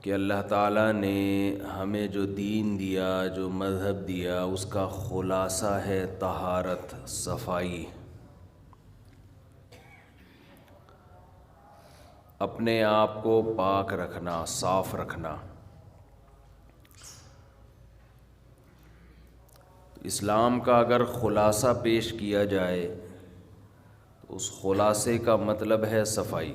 کہ اللہ تعالیٰ نے ہمیں جو دین دیا، جو مذہب دیا، اس کا خلاصہ ہے طہارت، صفائی، اپنے آپ کو پاک رکھنا، صاف رکھنا۔ اسلام کا اگر خلاصہ پیش کیا جائے تو اس خلاصے کا مطلب ہے صفائی۔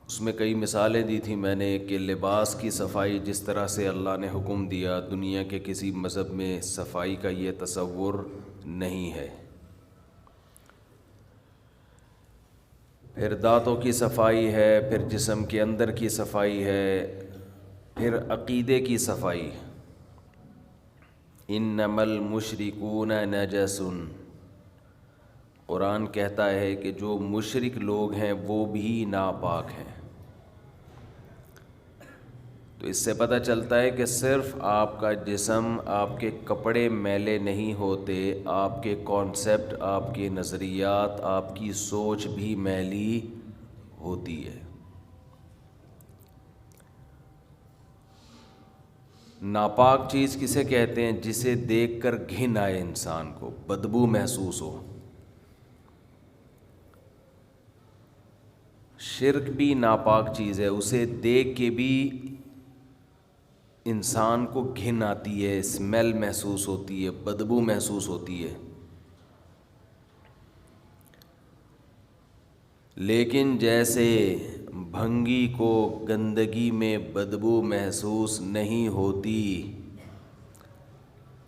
اس میں کئی مثالیں دی تھیں میں نے کہ لباس کی صفائی جس طرح سے اللہ نے حکم دیا، دنیا کے کسی مذہب میں صفائی کا یہ تصور نہیں ہے۔ پھر دانتوں کی صفائی ہے، پھر جسم کے اندر کی صفائی ہے، پھر عقیدے کی صفائی۔ انما المشرکون نجس، قرآن کہتا ہے کہ جو مشرک لوگ ہیں وہ بھی ناپاک ہیں۔ تو اس سے پتہ چلتا ہے کہ صرف آپ کا جسم، آپ کے کپڑے میلے نہیں ہوتے، آپ کے کانسیپٹ، آپ کے نظریات، آپ کی سوچ بھی میلی ہوتی ہے۔ ناپاک چیز کسے کہتے ہیں؟ جسے دیکھ کر گھن آئے، انسان کو بدبو محسوس ہو۔ شرک بھی ناپاک چیز ہے، اسے دیکھ کے بھی انسان کو گھن آتی ہے، اسمیل محسوس ہوتی ہے، بدبو محسوس ہوتی ہے۔ لیکن جیسے بھنگی کو گندگی میں بدبو محسوس نہیں ہوتی،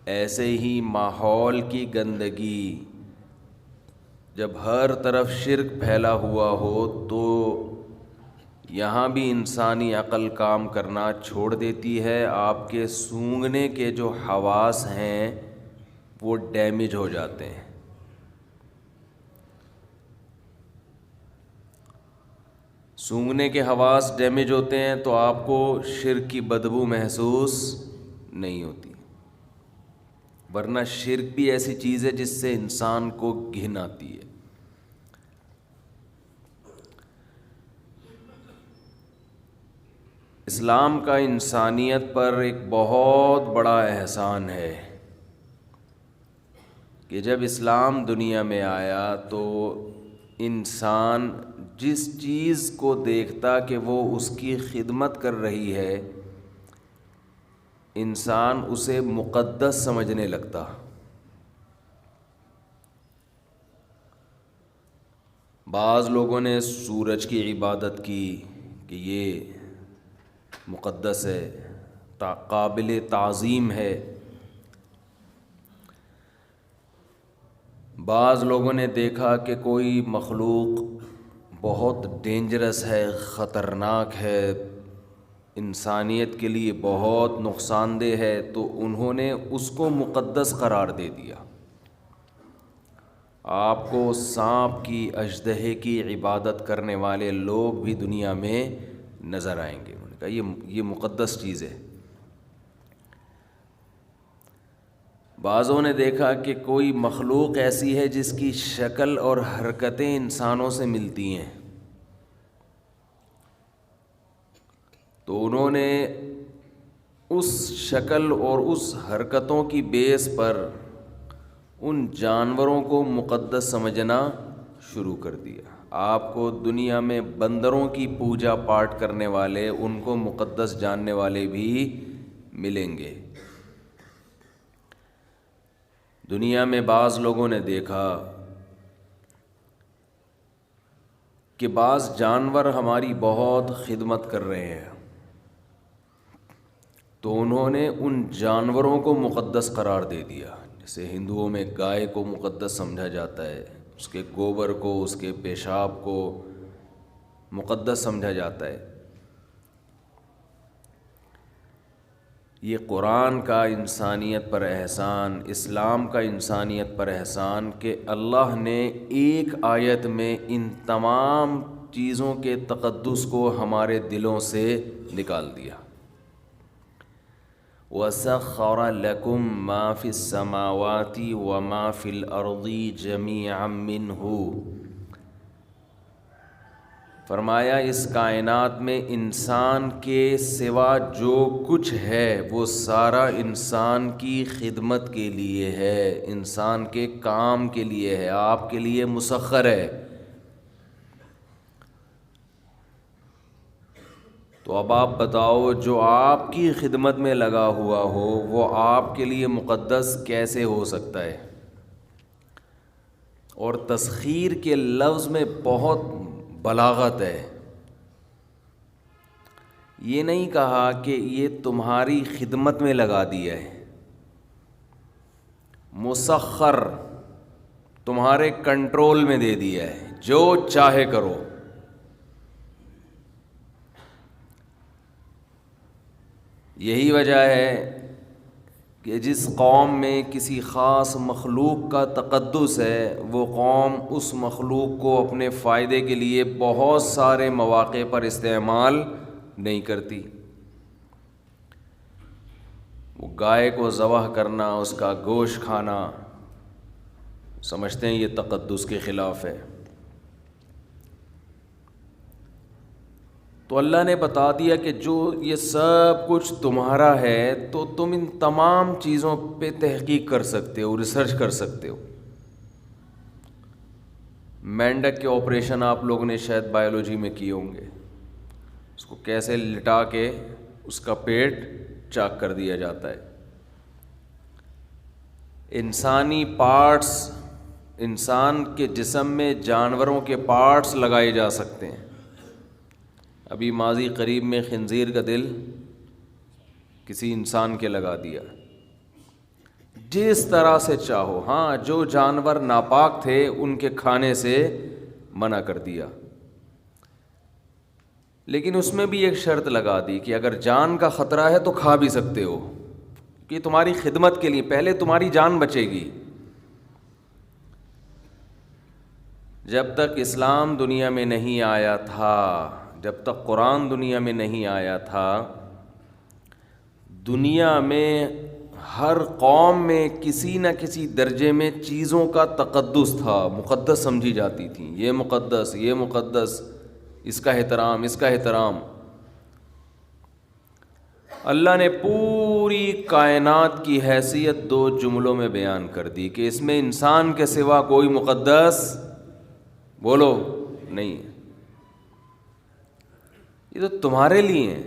ایسے ہی ماحول کی گندگی جب ہر طرف شرک پھیلا ہوا ہو تو یہاں بھی انسانی عقل کام کرنا چھوڑ دیتی ہے، آپ کے سونگھنے کے جو حواس ہیں وہ ڈیمیج ہو جاتے ہیں۔ سونگھنے کے حواس ڈیمیج ہوتے ہیں تو آپ کو شرک کی بدبو محسوس نہیں ہوتی، ورنہ شرک بھی ایسی چیز ہے جس سے انسان کو گھن آتی ہے۔ اسلام کا انسانیت پر ایک بہت بڑا احسان ہے کہ جب اسلام دنیا میں آیا تو انسان جس چیز کو دیکھتا کہ وہ اس کی خدمت کر رہی ہے، انسان اسے مقدس سمجھنے لگتا۔ بعض لوگوں نے سورج کی عبادت کی کہ یہ مقدس ہے، قابل تعظیم ہے۔ بعض لوگوں نے دیکھا کہ کوئی مخلوق بہت ڈینجرس ہے، خطرناک ہے، انسانیت کے لیے بہت نقصان دہ ہے، تو انہوں نے اس کو مقدس قرار دے دیا۔ آپ کو سانپ کی، اژدہے کی عبادت کرنے والے لوگ بھی دنیا میں نظر آئیں گے۔ انہوں نے کہا یہ مقدس چیز ہے۔ بعضوں نے دیکھا کہ کوئی مخلوق ایسی ہے جس کی شکل اور حرکتیں انسانوں سے ملتی ہیں، تو انہوں نے اس شکل اور اس حرکتوں کی بیس پر ان جانوروں کو مقدس سمجھنا شروع کر دیا۔ آپ کو دنیا میں بندروں کی پوجا پاٹ کرنے والے، ان کو مقدس جاننے والے بھی ملیں گے۔ دنیا میں بعض لوگوں نے دیکھا کہ بعض جانور ہماری بہت خدمت کر رہے ہیں، تو انہوں نے ان جانوروں کو مقدس قرار دے دیا۔ جیسے ہندوؤں میں گائے کو مقدس سمجھا جاتا ہے، اس کے گوبر کو، اس کے پیشاب کو مقدس سمجھا جاتا ہے۔ یہ قرآن کا انسانیت پر احسان، اسلام کا انسانیت پر احسان کہ اللہ نے ایک آیت میں ان تمام چیزوں کے تقدس کو ہمارے دلوں سے نکال دیا۔ وَسَخَّرَ لَكُم مَّا فِي السَّمَاوَاتِ وَمَا فِي الْأَرْضِ جَمِيعًا مِّنْهُ، فرمایا اس کائنات میں انسان کے سوا جو کچھ ہے وہ سارا انسان کی خدمت کے لیے ہے، انسان کے کام کے لیے ہے، آپ کے لیے مسخر ہے۔ تو اب آپ بتاؤ، جو آپ کی خدمت میں لگا ہوا ہو وہ آپ کے لیے مقدس کیسے ہو سکتا ہے؟ اور تسخیر کے لفظ میں بہت بلاغت ہے۔ یہ نہیں کہا کہ یہ تمہاری خدمت میں لگا دیا ہے، مسخر، تمہارے کنٹرول میں دے دیا ہے، جو چاہے کرو۔ یہی وجہ ہے کہ جس قوم میں کسی خاص مخلوق کا تقدس ہے، وہ قوم اس مخلوق کو اپنے فائدے کے لیے بہت سارے مواقع پر استعمال نہیں کرتی۔ وہ گائے کو ذبح کرنا، اس کا گوشت کھانا، سمجھتے ہیں یہ تقدس کے خلاف ہے۔ تو اللہ نے بتا دیا کہ جو یہ سب کچھ تمہارا ہے تو تم ان تمام چیزوں پہ تحقیق کر سکتے ہو، ریسرچ کر سکتے ہو۔ مینڈک کے آپریشن آپ لوگوں نے شاید بایولوجی میں کیے ہوں گے، اس کو کیسے لٹا کے اس کا پیٹ چاک کر دیا جاتا ہے۔ انسانی پارٹس، انسان کے جسم میں جانوروں کے پارٹس لگائے جا سکتے ہیں۔ ابھی ماضی قریب میں خنزیر کا دل کسی انسان کے لگا دیا، جس طرح سے چاہو۔ ہاں، جو جانور ناپاک تھے ان کے کھانے سے منع کر دیا، لیکن اس میں بھی ایک شرط لگا دی کہ اگر جان کا خطرہ ہے تو کھا بھی سکتے ہو، کہ تمہاری خدمت کے لیے پہلے تمہاری جان بچے گی۔ جب تک اسلام دنیا میں نہیں آیا تھا، جب تک قرآن دنیا میں نہیں آیا تھا، دنیا میں ہر قوم میں کسی نہ کسی درجے میں چیزوں کا تقدس تھا، مقدس سمجھی جاتی تھیں۔ یہ مقدس، یہ مقدس، اس کا احترام، اس کا احترام۔ اللہ نے پوری کائنات کی حیثیت 2 جملوں میں بیان کر دی کہ اس میں انسان کے سوا کوئی مقدس، بولو، نہیں ہے۔ یہ تو تمہارے لیے ہیں،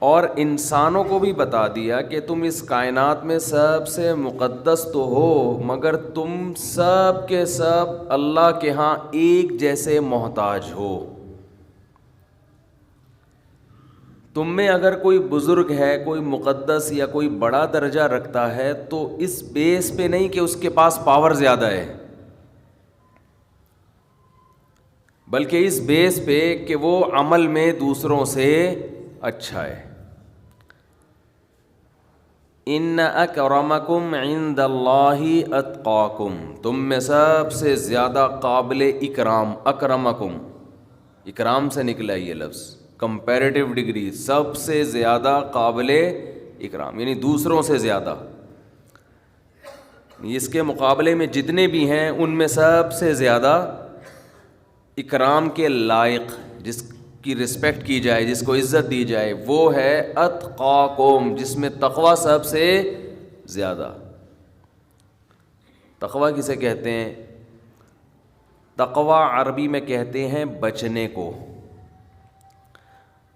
اور انسانوں کو بھی بتا دیا کہ تم اس کائنات میں سب سے مقدس تو ہو، مگر تم سب کے سب اللہ کے ہاں ایک جیسے محتاج ہو۔ تم میں اگر کوئی بزرگ ہے، کوئی مقدس یا کوئی بڑا درجہ رکھتا ہے تو اس بیس پہ نہیں کہ اس کے پاس پاور زیادہ ہے، بلکہ اس بیس پہ کہ وہ عمل میں دوسروں سے اچھا ہے۔ ان اکرمکم عند اللہ اتقاکم، تم میں سب سے زیادہ قابل اکرام، اکرمکم، اکرام سے نکلا یہ لفظ، کمپیریٹیو ڈگری، سب سے زیادہ قابل اکرام، یعنی دوسروں سے زیادہ، اس کے مقابلے میں جتنے بھی ہیں ان میں سب سے زیادہ اکرام کے لائق، جس کی رسپیکٹ کی جائے، جس کو عزت دی جائے، وہ ہے اتقاکم، جس میں تقوی سب سے زیادہ۔ تقوی کسے کہتے ہیں؟ تقوی عربی میں کہتے ہیں بچنے کو۔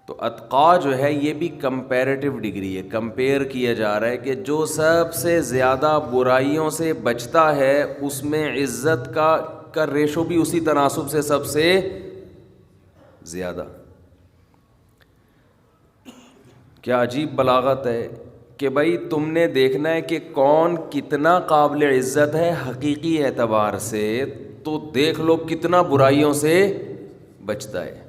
تو اتقا جو ہے یہ بھی کمپیریٹیو ڈگری ہے، کمپیئر کیا جا رہا ہے کہ جو سب سے زیادہ برائیوں سے بچتا ہے اس میں عزت کا ریشو بھی اسی تناسب سے سب سے زیادہ۔ کیا عجیب بلاغت ہے کہ بھائی تم نے دیکھنا ہے کہ کون کتنا قابل عزت ہے حقیقی اعتبار سے، تو دیکھ لو کتنا برائیوں سے بچتا ہے۔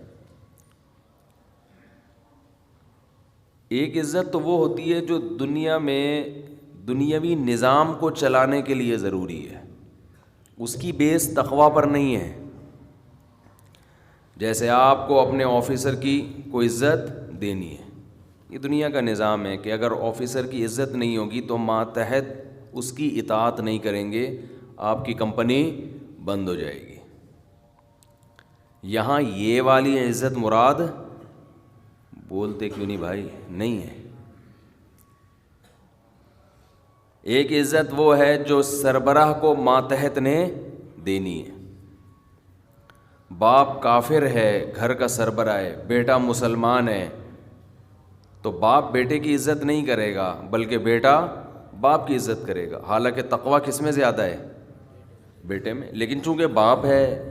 ایک عزت تو وہ ہوتی ہے جو دنیا میں دنیاوی نظام کو چلانے کے لیے ضروری ہے، اس کی بیس تقوی پر نہیں ہے۔ جیسے آپ کو اپنے آفیسر کی کوئی عزت دینی ہے، یہ دنیا کا نظام ہے کہ اگر آفیسر کی عزت نہیں ہوگی تو ماتحت اس کی اطاعت نہیں کریں گے، آپ کی کمپنی بند ہو جائے گی. یہاں یہ والی عزت مراد بولتے کیوں نہیں بھائی؟ نہیں ہے. ایک عزت وہ ہے جو سربراہ کو ماتحت نے دینی ہے. باپ کافر ہے، گھر کا سربراہ ہے، بیٹا مسلمان ہے، تو باپ بیٹے کی عزت نہیں کرے گا بلکہ بیٹا باپ کی عزت کرے گا. حالانکہ تقویٰ کس میں زیادہ ہے؟ بیٹے میں. لیکن چونکہ باپ ہے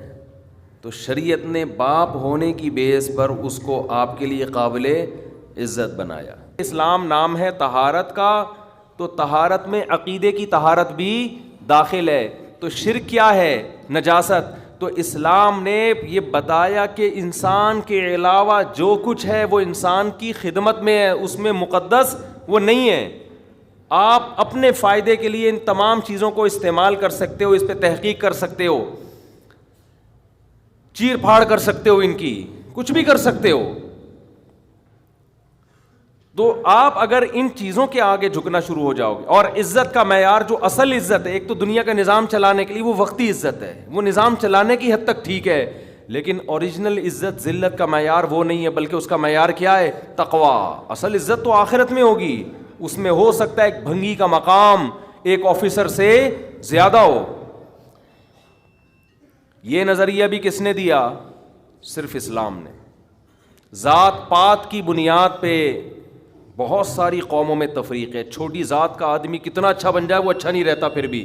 تو شریعت نے باپ ہونے کی بیس پر اس کو آپ کے لیے قابل عزت بنایا. اسلام نام ہے طہارت کا، تو طہارت میں عقیدے کی طہارت بھی داخل ہے. تو شرک کیا ہے؟ نجاست. تو اسلام نے یہ بتایا کہ انسان کے علاوہ جو کچھ ہے وہ انسان کی خدمت میں ہے، اس میں مقدس وہ نہیں ہے. آپ اپنے فائدے کے لیے ان تمام چیزوں کو استعمال کر سکتے ہو، اس پہ تحقیق کر سکتے ہو، چیر پھاڑ کر سکتے ہو، ان کی کچھ بھی کر سکتے ہو. تو آپ اگر ان چیزوں کے آگے جھکنا شروع ہو جاؤ گے، اور عزت کا معیار جو اصل عزت ہے، ایک تو دنیا کا نظام چلانے کے لیے وہ وقتی عزت ہے، وہ نظام چلانے کی حد تک ٹھیک ہے، لیکن اوریجنل عزت ذلت کا معیار وہ نہیں ہے، بلکہ اس کا معیار کیا ہے؟ تقویٰ. اصل عزت تو آخرت میں ہوگی، اس میں ہو سکتا ہے ایک بھنگی کا مقام ایک آفیسر سے زیادہ ہو. یہ نظریہ بھی کس نے دیا؟ صرف اسلام نے. ذات پات کی بنیاد پہ بہت ساری قوموں میں تفریق ہے. چھوٹی ذات کا آدمی کتنا اچھا بن جائے وہ اچھا نہیں رہتا پھر بھی.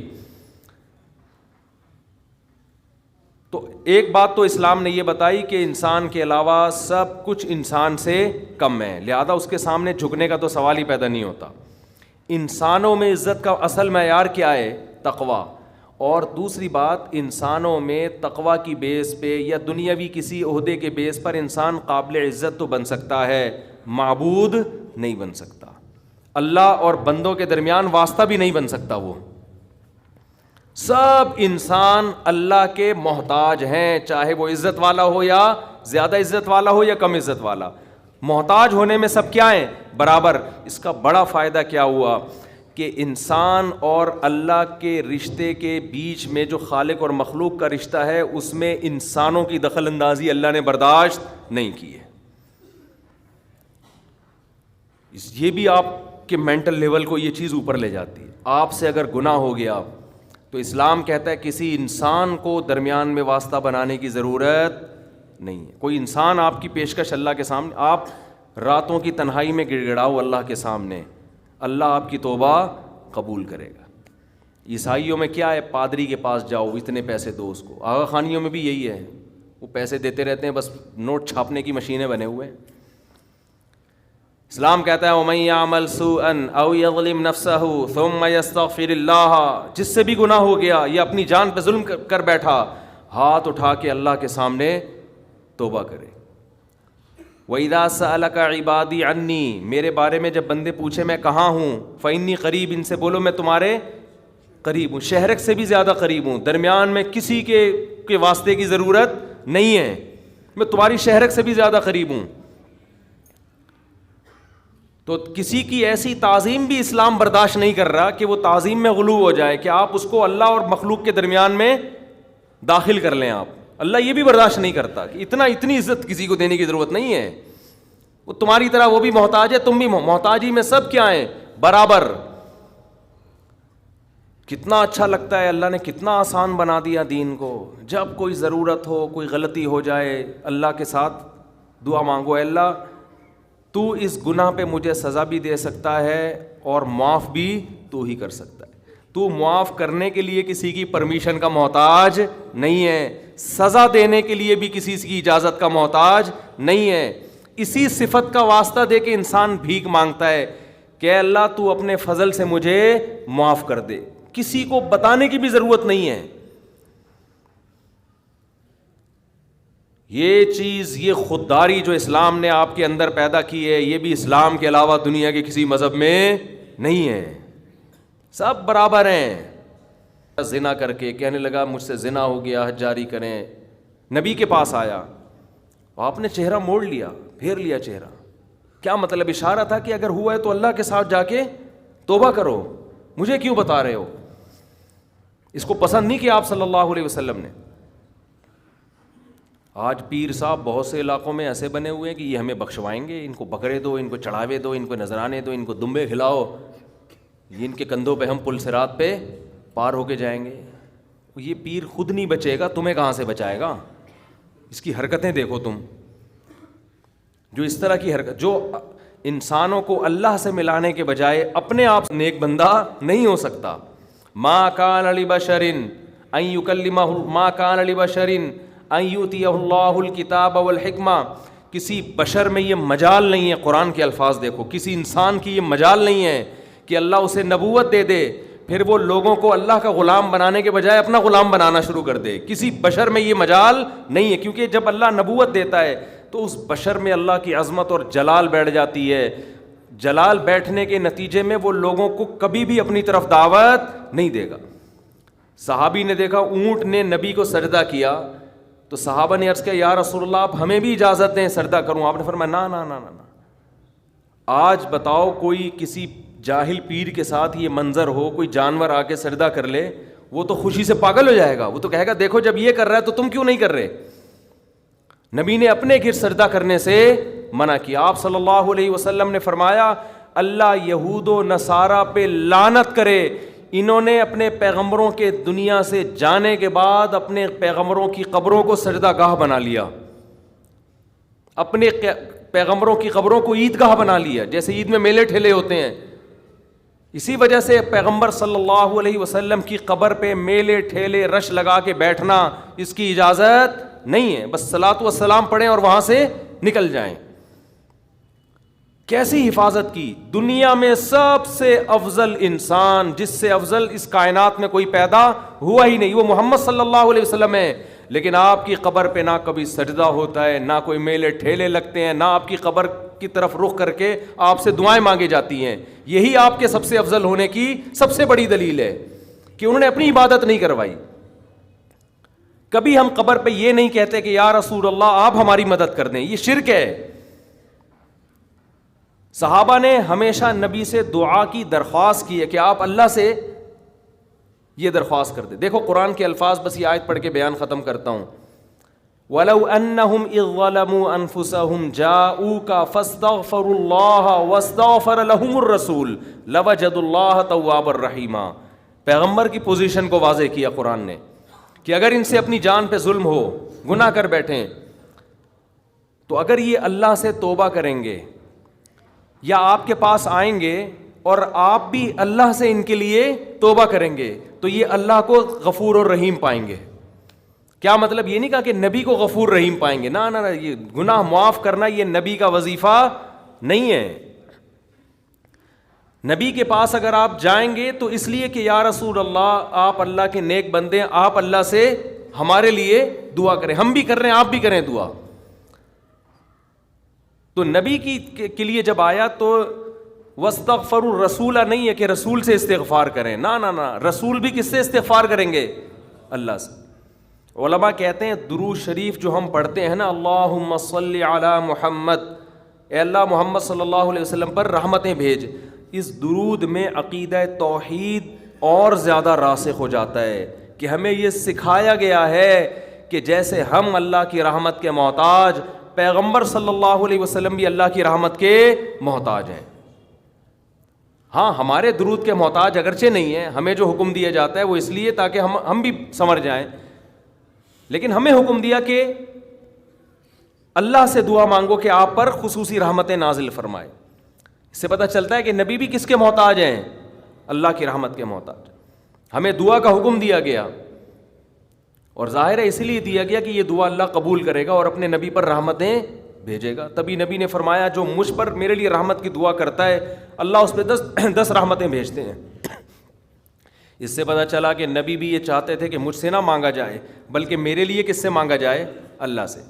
تو ایک بات تو اسلام نے یہ بتائی کہ انسان کے علاوہ سب کچھ انسان سے کم ہے، لہذا اس کے سامنے جھکنے کا تو سوال ہی پیدا نہیں ہوتا. انسانوں میں عزت کا اصل معیار کیا ہے؟ تقویٰ. اور دوسری بات، انسانوں میں تقویٰ کی بیس پہ یا دنیاوی کسی عہدے کے بیس پر انسان قابل عزت تو بن سکتا ہے، معبود نہیں بن سکتا. اللہ اور بندوں کے درمیان واسطہ بھی نہیں بن سکتا. وہ سب انسان اللہ کے محتاج ہیں، چاہے وہ عزت والا ہو یا زیادہ عزت والا ہو یا کم عزت والا. محتاج ہونے میں سب کیا ہیں؟ برابر. اس کا بڑا فائدہ کیا ہوا کہ انسان اور اللہ کے رشتے کے بیچ میں جو خالق اور مخلوق کا رشتہ ہے، اس میں انسانوں کی دخل اندازی اللہ نے برداشت نہیں کی ہے. یہ بھی آپ کے مینٹل لیول کو یہ چیز اوپر لے جاتی ہے. آپ سے اگر گناہ ہو گیا تو اسلام کہتا ہے کسی انسان کو درمیان میں واسطہ بنانے کی ضرورت نہیں ہے. کوئی انسان آپ کی پیشکش اللہ کے سامنے، آپ راتوں کی تنہائی میں گڑ گڑاؤ اللہ کے سامنے، اللہ آپ کی توبہ قبول کرے گا. عیسائیوں میں کیا ہے؟ پادری کے پاس جاؤ، اتنے پیسے دو اس کو. آغا خانیوں میں بھی یہی ہے، وہ پیسے دیتے رہتے ہیں، بس نوٹ چھاپنے کی مشینیں بنے ہوئے ہیں. اسلام کہتا ہے وَمَن يَعْمَلْ سُوءًا أَوْ يَظْلِمْ نَفْسَهُ ثُمَّ يَسْتَغْفِرِ اللَّهَ، جس سے بھی گناہ ہو گیا یا اپنی جان پہ ظلم کر بیٹھا، ہاتھ اٹھا کے اللہ کے سامنے توبہ کرے. وَإِذَا سَأَلَكَ عِبَادِي عَنِّي، میرے بارے میں جب بندے پوچھے میں کہاں ہوں، فَإِنِّي قریب، ان سے بولو میں تمہارے قریب ہوں. شہرک سے بھی زیادہ قریب ہوں، درمیان میں کسی کے واسطے کی ضرورت نہیں ہے، میں تمہاری شہرک سے بھی زیادہ قریب ہوں. تو کسی کی ایسی تعظیم بھی اسلام برداشت نہیں کر رہا کہ وہ تعظیم میں غلو ہو جائے، کہ آپ اس کو اللہ اور مخلوق کے درمیان میں داخل کر لیں. آپ اللہ یہ بھی برداشت نہیں کرتا کہ اتنی عزت کسی کو دینے کی ضرورت نہیں ہے. وہ تمہاری طرح وہ بھی محتاج ہے، تم بھی محتاجی میں سب کیا ہیں؟ برابر. کتنا اچھا لگتا ہے، اللہ نے کتنا آسان بنا دیا دین کو. جب کوئی ضرورت ہو، کوئی غلطی ہو جائے، اللہ کے ساتھ دعا مانگو، اے اللہ تو اس گناہ پہ مجھے سزا بھی دے سکتا ہے اور معاف بھی تو ہی کر سکتا ہے. تو معاف کرنے کے لیے کسی کی پرمیشن کا محتاج نہیں ہے، سزا دینے کے لیے بھی کسی کی اجازت کا محتاج نہیں ہے. اسی صفت کا واسطہ دے کے انسان بھیک مانگتا ہے کہ اے اللہ تو اپنے فضل سے مجھے معاف کر دے. کسی کو بتانے کی بھی ضرورت نہیں ہے. یہ چیز، یہ خودداری جو اسلام نے آپ کے اندر پیدا کی ہے، یہ بھی اسلام کے علاوہ دنیا کے کسی مذہب میں نہیں ہے. سب برابر ہیں. زنا کر کے کہنے لگا مجھ سے زنا ہو گیا، حج جاری کریں. نبی کے پاس آیا، آپ نے چہرہ موڑ لیا، پھیر لیا چہرہ. کیا مطلب؟ اشارہ تھا کہ اگر ہوا ہے تو اللہ کے ساتھ جا کے توبہ کرو، مجھے کیوں بتا رہے ہو؟ اس کو پسند نہیں کیا آپ صلی اللہ علیہ وسلم نے. آج پیر صاحب بہت سے علاقوں میں ایسے بنے ہوئے ہیں کہ یہ ہمیں بخشوائیں گے, ان کو بکرے دو, ان کو چڑھاوے دو, ان کو نذرانے دو, ان کو دمبے کھلاؤ, یہ ان کے کندھوں پہ ہم پل صراط پہ پار ہو کے جائیں گے. یہ پیر خود نہیں بچے گا, تمہیں کہاں سے بچائے گا؟ اس کی حرکتیں دیکھو تم, جو اس طرح کی حرکت, جو انسانوں کو اللہ سے ملانے کے بجائے اپنے آپ نیک بندہ نہیں ہو سکتا. ما کان لبشر ان یکلمہ, ما کان لبشر ان یؤتیہ اللہ الکتاب والحکمہ. کسی بشر میں یہ مجال نہیں ہے, قرآن کے الفاظ دیکھو, کسی انسان کی یہ مجال نہیں ہے کہ اللہ اسے نبوت دے دے پھر وہ لوگوں کو اللہ کا غلام بنانے کے بجائے اپنا غلام بنانا شروع کر دے. کسی بشر میں یہ مجال نہیں ہے, کیونکہ جب اللہ نبوت دیتا ہے تو اس بشر میں اللہ کی عظمت اور جلال بیٹھ جاتی ہے. جلال بیٹھنے کے نتیجے میں وہ لوگوں کو کبھی بھی اپنی طرف دعوت نہیں دے گا. صحابی نے دیکھا اونٹ نے نبی کو سجدہ کیا تو صحابہ نے عرض کیا یا رسول اللہ آپ ہمیں بھی اجازت دیں سجدہ کروں. آپ نے فرمایا نا نا نا نا. آج بتاؤ کوئی کسی جاہل پیر کے ساتھ یہ منظر ہو, کوئی جانور آ کے سجدہ کر لے, وہ تو خوشی سے پاگل ہو جائے گا. وہ تو کہے گا دیکھو جب یہ کر رہا ہے تو تم کیوں نہیں کر رہے. نبی نے اپنے گھر سجدہ کرنے سے منع کیا. آپ صلی اللہ علیہ وسلم نے فرمایا اللہ یہود و نصارہ پہ لعنت کرے, انہوں نے اپنے پیغمبروں کے دنیا سے جانے کے بعد اپنے پیغمبروں کی قبروں کو سجدہ گاہ بنا لیا, اپنے پیغمبروں کی قبروں کو عیدگاہ بنا لیا, جیسے عید میں میلے ٹھیلے ہوتے ہیں. اسی وجہ سے پیغمبر صلی اللہ علیہ وسلم کی قبر پہ میلے ٹھیلے رش لگا کے بیٹھنا اس کی اجازت نہیں ہے. بس صلاۃ و سلام پڑھیں اور وہاں سے نکل جائیں. کیسی حفاظت کی. دنیا میں سب سے افضل انسان, جس سے افضل اس کائنات میں کوئی پیدا ہوا ہی نہیں, وہ محمد صلی اللہ علیہ وسلم ہے. لیکن آپ کی قبر پہ نہ کبھی سجدہ ہوتا ہے, نہ کوئی میلے ٹھیلے لگتے ہیں, نہ آپ کی قبر کی طرف رخ کر کے آپ سے دعائیں مانگی جاتی ہیں. یہی آپ کے سب سے افضل ہونے کی سب سے بڑی دلیل ہے کہ انہوں نے اپنی عبادت نہیں کروائی. کبھی ہم قبر پہ یہ نہیں کہتے کہ یا رسول اللہ آپ ہماری مدد کر دیں, یہ شرک ہے. صحابہ نے ہمیشہ نبی سے دعا کی درخواست کی ہے کہ آپ اللہ سے یہ درخواست کر دیں. دیکھو قرآن کے الفاظ, بس یہ آیت پڑھ کے بیان ختم کرتا ہوں. وَلَوْ أَنَّهُمْ إِذْ ظَلَمُوا أَنفُسَهُمْ جَاءُوكَ فَاسْتَغْفَرُوا اللَّهَ وَاسْتَغْفَرَ لَهُمُ الرَّسُولُ لَوَجَدُوا اللَّهَ تَوَّابًا رَحِيمًا. پیغمبر کی پوزیشن کو واضح کیا قرآن نے کہ اگر ان سے اپنی جان پہ ظلم ہو, گناہ کر بیٹھیں, تو اگر یہ اللہ سے توبہ کریں گے یا آپ کے پاس آئیں گے اور آپ بھی اللہ سے ان کے لیے توبہ کریں گے تو یہ اللہ کو غفور اور رحیم پائیں گے. کیا مطلب؟ یہ نہیں کہا کہ نبی کو غفور رحیم پائیں گے, نہ نہ, یہ گناہ معاف کرنا یہ نبی کا وظیفہ نہیں ہے. نبی کے پاس اگر آپ جائیں گے تو اس لیے کہ یا رسول اللہ آپ اللہ کے نیک بندے, آپ اللہ سے ہمارے لیے دعا کریں. ہم بھی کر رہے ہیں, آپ بھی کریں دعا. تو نبی کے لیے جب آیا تو وَاسْتَغْفَرُوا الرَّسُولَ نہیں ہے کہ رسول سے استغفار کریں, نہ نہ نہ, رسول بھی کس سے استغفار کریں گے؟ اللہ سے. علماء کہتے ہیں درود شریف جو ہم پڑھتے ہیں نا, اللہم صلی علی محمد, اے اللہ محمد صلی اللہ علیہ وسلم پر رحمتیں بھیج, اس درود میں عقیدہ توحید اور زیادہ راسخ ہو جاتا ہے کہ ہمیں یہ سکھایا گیا ہے کہ جیسے ہم اللہ کی رحمت کے محتاج, پیغمبر صلی اللہ علیہ وسلم بھی اللہ کی رحمت کے محتاج ہیں. ہاں ہمارے درود کے محتاج اگرچہ نہیں ہیں, ہمیں جو حکم دیا جاتا ہے وہ اس لیے تاکہ ہم بھی سمر جائیں, لیکن ہمیں حکم دیا کہ اللہ سے دعا مانگو کہ آپ پر خصوصی رحمتیں نازل فرمائے. اس سے پتہ چلتا ہے کہ نبی بھی کس کے محتاج ہیں؟ اللہ کی رحمت کے محتاج. ہمیں دعا کا حکم دیا گیا اور ظاہر ہے اسی لیے دیا گیا کہ یہ دعا اللہ قبول کرے گا اور اپنے نبی پر رحمتیں بھیجے گا. تبھی نبی نے فرمایا جو مجھ پر میرے لیے رحمت کی دعا کرتا ہے اللہ اس پہ 10 رحمتیں بھیجتے ہیں. اس سے پتہ چلا کہ نبی بھی یہ چاہتے تھے کہ مجھ سے نہ مانگا جائے بلکہ میرے لیے کس سے مانگا جائے؟ اللہ سے.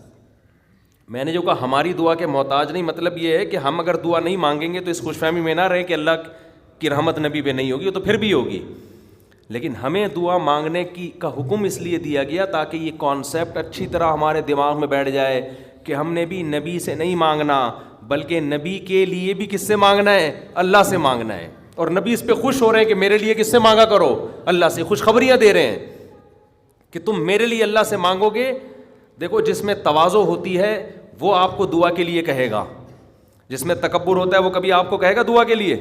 میں نے جو کہا ہماری دعا کے محتاج نہیں, مطلب یہ ہے کہ ہم اگر دعا نہیں مانگیں گے تو اس خوش فہمی میں نہ رہے کہ اللہ کی رحمت نبی پہ نہیں ہوگی, تو پھر بھی ہوگی. لیکن ہمیں دعا مانگنے کا حکم اس لیے دیا گیا تاکہ یہ کانسیپٹ اچھی طرح ہمارے دماغ میں بیٹھ جائے کہ ہم نے بھی نبی سے نہیں مانگنا بلکہ نبی کے لیے بھی کس سے مانگنا ہے؟ اللہ سے مانگنا ہے. اور نبی اس پہ خوش ہو رہے ہیں کہ میرے لیے کس سے مانگا کرو؟ اللہ سے. خوشخبریاں دے رہے ہیں کہ تم میرے لیے اللہ سے مانگو گے. دیکھو جس میں تواضع ہوتی ہے وہ آپ کو دعا کے لیے کہے گا, جس میں تکبر ہوتا ہے وہ کبھی آپ کو کہے گا دعا کے لیے؟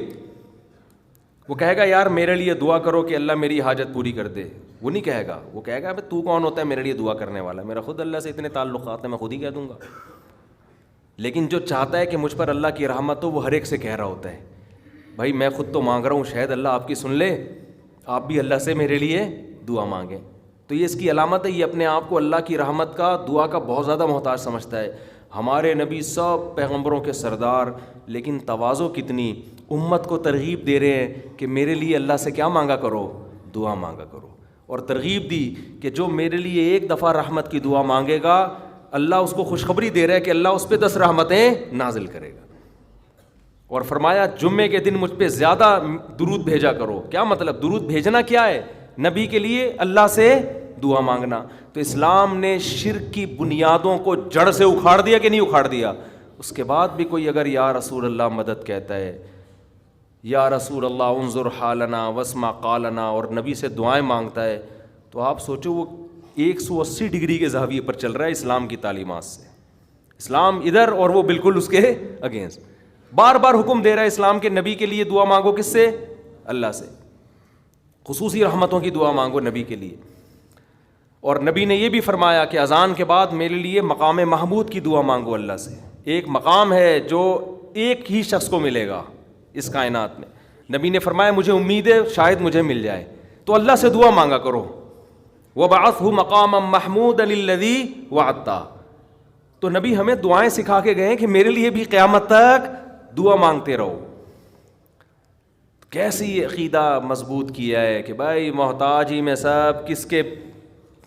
وہ کہے گا یار میرے لیے دعا کرو کہ اللہ میری حاجت پوری کر دے. وہ نہیں کہے گا. وہ کہے گا ابے تو کون ہوتا ہے میرے لیے دعا کرنے والا؟ میرا خود اللہ سے اتنے تعلقات ہیں, میں خود ہی کہہ دوں گا. لیکن جو چاہتا ہے کہ مجھ پر اللہ کی رحمت ہو وہ ہر ایک سے کہہ رہا ہوتا ہے بھائی میں خود تو مانگ رہا ہوں, شاید اللہ آپ کی سن لے, آپ بھی اللہ سے میرے لیے دعا مانگیں. تو یہ اس کی علامت ہے, یہ اپنے آپ کو اللہ کی رحمت کا, دعا کا بہت زیادہ محتاج سمجھتا ہے. ہمارے نبی سب پیغمبروں کے سردار, لیکن تواضع کتنی, امت کو ترغیب دے رہے ہیں کہ میرے لیے اللہ سے کیا مانگا کرو؟ دعا مانگا کرو. اور ترغیب دی کہ جو میرے لیے ایک دفعہ رحمت کی دعا مانگے گا اللہ اس کو خوشخبری دے رہا ہے کہ اللہ اس پہ 10 رحمتیں نازل کرے گا. اور فرمایا جمعے کے دن مجھ پہ زیادہ درود بھیجا کرو. کیا مطلب؟ درود بھیجنا کیا ہے؟ نبی کے لیے اللہ سے دعا مانگنا. تو اسلام نے شرک کی بنیادوں کو جڑ سے اکھاڑ دیا کہ نہیں اکھاڑ دیا؟ اس کے بعد بھی کوئی اگر یا رسول اللہ مدد کہتا ہے, یا رسول اللہ انظر حالنا واسمع قالنا, اور نبی سے دعائیں مانگتا ہے, تو آپ سوچو وہ 180 ڈگری کے زاویے پر چل رہا ہے اسلام کی تعلیمات سے. اسلام ادھر اور وہ بالکل اس کے اگینسٹ. بار بار حکم دے رہا ہے اسلام کے نبی کے لیے دعا مانگو. کس سے؟ اللہ سے. خصوصی رحمتوں کی دعا مانگو نبی کے لیے. اور نبی نے یہ بھی فرمایا کہ اذان کے بعد میرے لیے مقام محمود کی دعا مانگو اللہ سے. ایک مقام ہے جو ایک ہی شخص کو ملے گا اس کائنات میں. نبی نے فرمایا مجھے امید ہے شاید مجھے مل جائے, تو اللہ سے دعا مانگا کرو. وَبَعَثْهُ مَقَامًا مَحْمُودًا الَّذِي وَعَدتَّ. تو نبی ہمیں دعائیں سکھا کے گئے کہ میرے لیے بھی قیامت تک دعا مانگتے رہو. کیسی عقیدہ مضبوط کیا ہے کہ بھائی محتاج ہی میں سب کس کے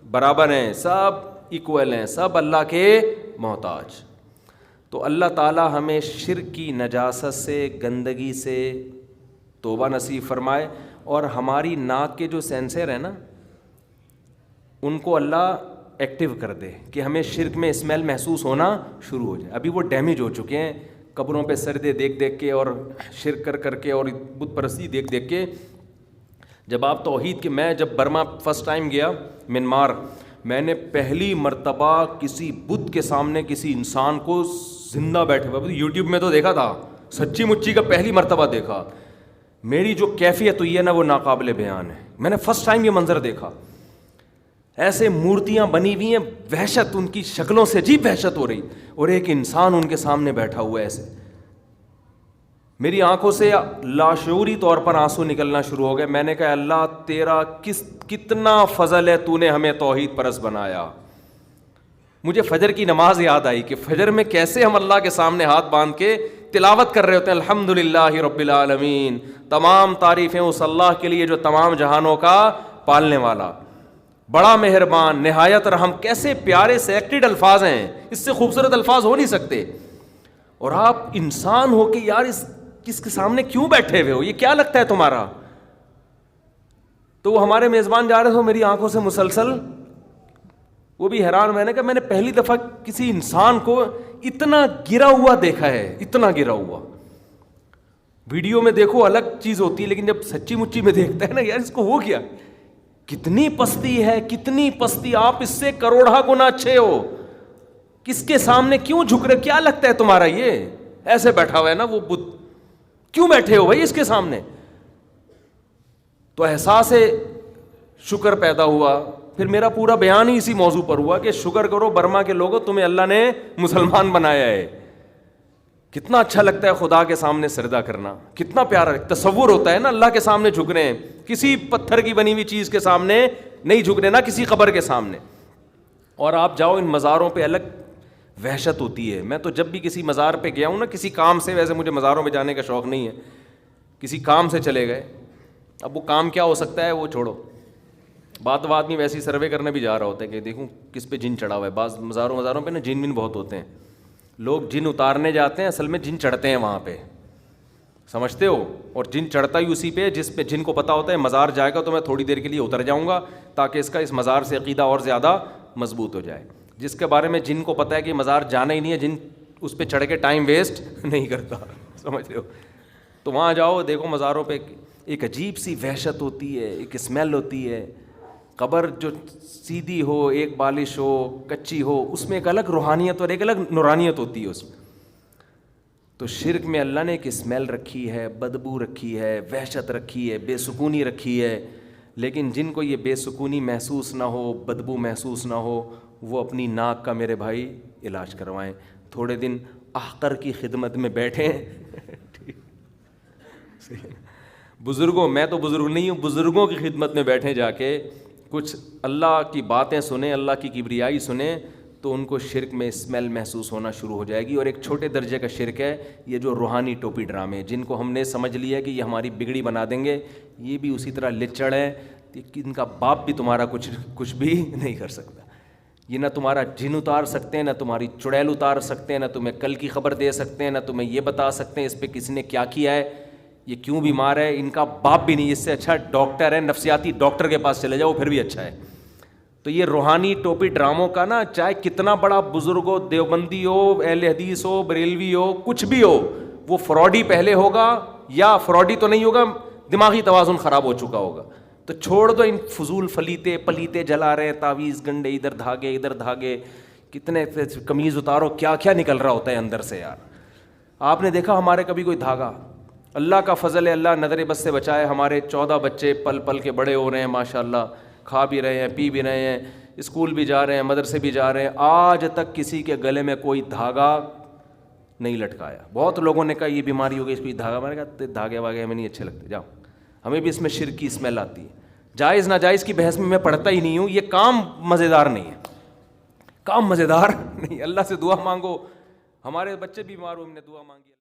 برابر ہیں, سب ایکول ہیں, سب اللہ کے محتاج. تو اللہ تعالی ہمیں شرک کی نجاست سے, گندگی سے توبہ نصیب فرمائے, اور ہماری ناک کے جو سینسر ہیں نا ان کو اللہ ایکٹیو کر دے کہ ہمیں شرک میں اسمیل محسوس ہونا شروع ہو جائے. ابھی وہ ڈیمیج ہو چکے ہیں قبروں پہ سجدے دیکھ دیکھ کے اور شرک کر کر کے اور بت پرستی دیکھ دیکھ کے. جب آپ توحید کے, میں جب برما فرسٹ ٹائم گیا منمار, میں نے پہلی مرتبہ کسی بت کے سامنے کسی انسان کو زندہ بیٹھے ہوئے, یوٹیوب میں تو دیکھا تھا, سچی مچی کا پہلی مرتبہ دیکھا. میری جو کیفیت ہوئی ہے نا وہ ناقابل بیان ہے. میں نے فرسٹ ٹائم یہ منظر دیکھا. ایسے مورتیاں بنی ہوئی ہیں, وحشت ان کی شکلوں سے عجیب وحشت ہو رہی, اور ایک انسان ان کے سامنے بیٹھا ہوا ہے ایسے. میری آنکھوں سے لاشعوری طور پر آنسو نکلنا شروع ہو گئے. میں نے کہا اللہ تیرا کتنا فضل ہے, تو نے ہمیں توحید پرست بنایا. مجھے فجر کی نماز یاد آئی کہ فجر میں کیسے ہم اللہ کے سامنے ہاتھ باندھ کے تلاوت کر رہے ہوتے ہیں, الحمدللہ رب العالمین, تمام تعریفیں اس اللہ کے لیے جو تمام جہانوں کا پالنے والا, بڑا مہربان, نہایت رحم. کیسے پیارے سلیکٹڈ الفاظ ہیں, اس سے خوبصورت الفاظ ہو نہیں سکتے. اور آپ انسان ہو کہ یار اس کے سامنے کیوں بیٹھے ہوئے ہو, یہ کیا لگتا ہے تمہارا؟ تو وہ ہمارے میزبان جا رہے تھے, میری آنکھوں سے مسلسل, وہ بھی حیران. میں نے کہا میں نے پہلی دفعہ کسی انسان کو اتنا گرا ہوا دیکھا ہے, اتنا گرا ہوا. ویڈیو میں دیکھو الگ چیز ہوتی ہے, لیکن جب سچی مچی میں دیکھتا ہے نا یار اس کو ہو گیا, کتنی پستی ہے, کتنی پستی. آپ اس سے کروڑا گنا اچھے ہو, کس کے سامنے کیوں جھک رہے؟ کیا لگتا ہے تمہارا یہ ایسے بیٹھا ہوا ہے نا وہ بت, کیوں بیٹھے ہو بھائی اس کے سامنے؟ تو احساس شکر پیدا ہوا. پھر میرا پورا بیان ہی اسی موضوع پر ہوا کہ شکر کرو برما کے لوگوں, تمہیں اللہ نے مسلمان بنایا ہے. کتنا اچھا لگتا ہے خدا کے سامنے سجدہ کرنا, کتنا پیارا تصور ہوتا ہے نا اللہ کے سامنے جھک رہے ہیں, کسی پتھر کی بنی ہوئی چیز کے سامنے نہیں جھک رہے, نہ کسی قبر کے سامنے. اور آپ جاؤ ان مزاروں پہ, الگ وحشت ہوتی ہے. میں تو جب بھی کسی مزار پہ گیا ہوں نا کسی کام سے, ویسے مجھے مزاروں پہ جانے کا شوق نہیں ہے, کسی کام سے چلے گئے, اب وہ کام کیا ہو سکتا ہے وہ چھوڑو, بات آدمی ویسے سروے کرنے بھی جا رہا ہوتا ہے کہ دیکھوں کس پہ جن چڑھا ہوا ہے. بعض مزاروں پہ نا جن بہت ہوتے ہیں, لوگ جن اتارنے جاتے ہیں, اصل میں جن چڑھتے ہیں وہاں پہ, سمجھتے ہو؟ اور جن چڑھتا ہی اسی پہ جس پہ جن کو پتہ ہوتا ہے مزار جائے گا تو میں تھوڑی دیر کے لیے اتر جاؤں گا تاکہ اس کا اس مزار سے عقیدہ اور زیادہ مضبوط ہو جائے. جس کے بارے میں جن کو پتہ ہے کہ مزار جانا ہی نہیں ہے, جن اس پہ چڑھ کے ٹائم ویسٹ نہیں کرتا, سمجھ رہے ہو؟ تو وہاں جاؤ دیکھو مزاروں پہ ایک عجیب سی وحشت ہوتی ہے, ایک اسمیل ہوتی ہے. قبر جو سیدھی ہو, ایک بالش ہو, کچی ہو, اس میں ایک الگ روحانیت اور ایک الگ نورانیت ہوتی ہے اس میں. تو شرک میں اللہ نے ایک اسمیل رکھی ہے, بدبو رکھی ہے, وحشت رکھی ہے, بے سکونی رکھی ہے. لیکن جن کو یہ بے سکونی محسوس نہ ہو, بدبو محسوس نہ ہو, وہ اپنی ناک کا میرے بھائی علاج کروائیں, تھوڑے دن احقر کی خدمت میں بیٹھیں. بزرگوں, میں تو بزرگ نہیں ہوں, بزرگوں کی خدمت میں بیٹھیں جا کے, کچھ اللہ کی باتیں سنیں, اللہ کی کبریائی سنیں, تو ان کو شرک میں اسمیل محسوس ہونا شروع ہو جائے گی. اور ایک چھوٹے درجے کا شرک ہے یہ جو روحانی ٹوپی ڈرامے, جن کو ہم نے سمجھ لیا کہ یہ ہماری بگڑی بنا دیں گے, یہ بھی اسی طرح لچڑ ہے کہ ان کا باپ بھی تمہارا کچھ بھی نہیں کر سکتا. یہ نہ تمہارا جن اتار سکتے ہیں, نہ تمہاری چڑیل اتار سکتے ہیں, نہ تمہیں کل کی خبر دے سکتے ہیں, نہ تمہیں یہ بتا سکتے ہیں اس پہ کسی نے کیا کیا ہے, یہ کیوں بیمار ہے. ان کا باپ بھی نہیں, اس سے اچھا ڈاکٹر ہے, نفسیاتی ڈاکٹر کے پاس چلے جاؤ, پھر بھی اچھا ہے. تو یہ روحانی ٹوپی ڈراموں کا نا, چاہے کتنا بڑا بزرگ ہو, دیوبندی ہو, اہل حدیث ہو, بریلوی ہو, کچھ بھی ہو, وہ فراڈی پہلے ہوگا, یا فراڈی تو نہیں ہوگا, دماغی توازن خراب ہو چکا ہوگا. تو چھوڑ دو ان فضول پلیتے جلا رہے, تعویذ گنڈے, ادھر دھاگے, کتنے قمیض اتارو, کیا کیا نکل رہا ہوتا ہے اندر سے یار. آپ نے دیکھا ہمارے کبھی کوئی دھاگا؟ اللہ کا فضل ہے, اللہ نظر بد سے بچائے, ہمارے 14 بچے پل پل کے بڑے ہو رہے ہیں ماشاء اللہ, کھا بھی رہے ہیں, پی بھی رہے ہیں, اسکول بھی جا رہے ہیں, مدرسے بھی جا رہے ہیں. آج تک کسی کے گلے میں کوئی دھاگا نہیں لٹکایا. بہت لوگوں نے کہا یہ بیماری ہو گئی, اس کو دھاگا, میں نے کہا دھاگے واگے ہمیں نہیں اچھے لگتے, جاؤ, ہمیں بھی اس میں شرک کی اسمیل آتی ہے. جائز ناجائز کی بحث میں پڑھتا ہی نہیں ہوں, یہ کام مزیدار نہیں ہے, کام مزیدار نہیں. اللہ سے دعا مانگو, ہمارے بچے بھی بیمار ہو, ہم نے دعا مانگی.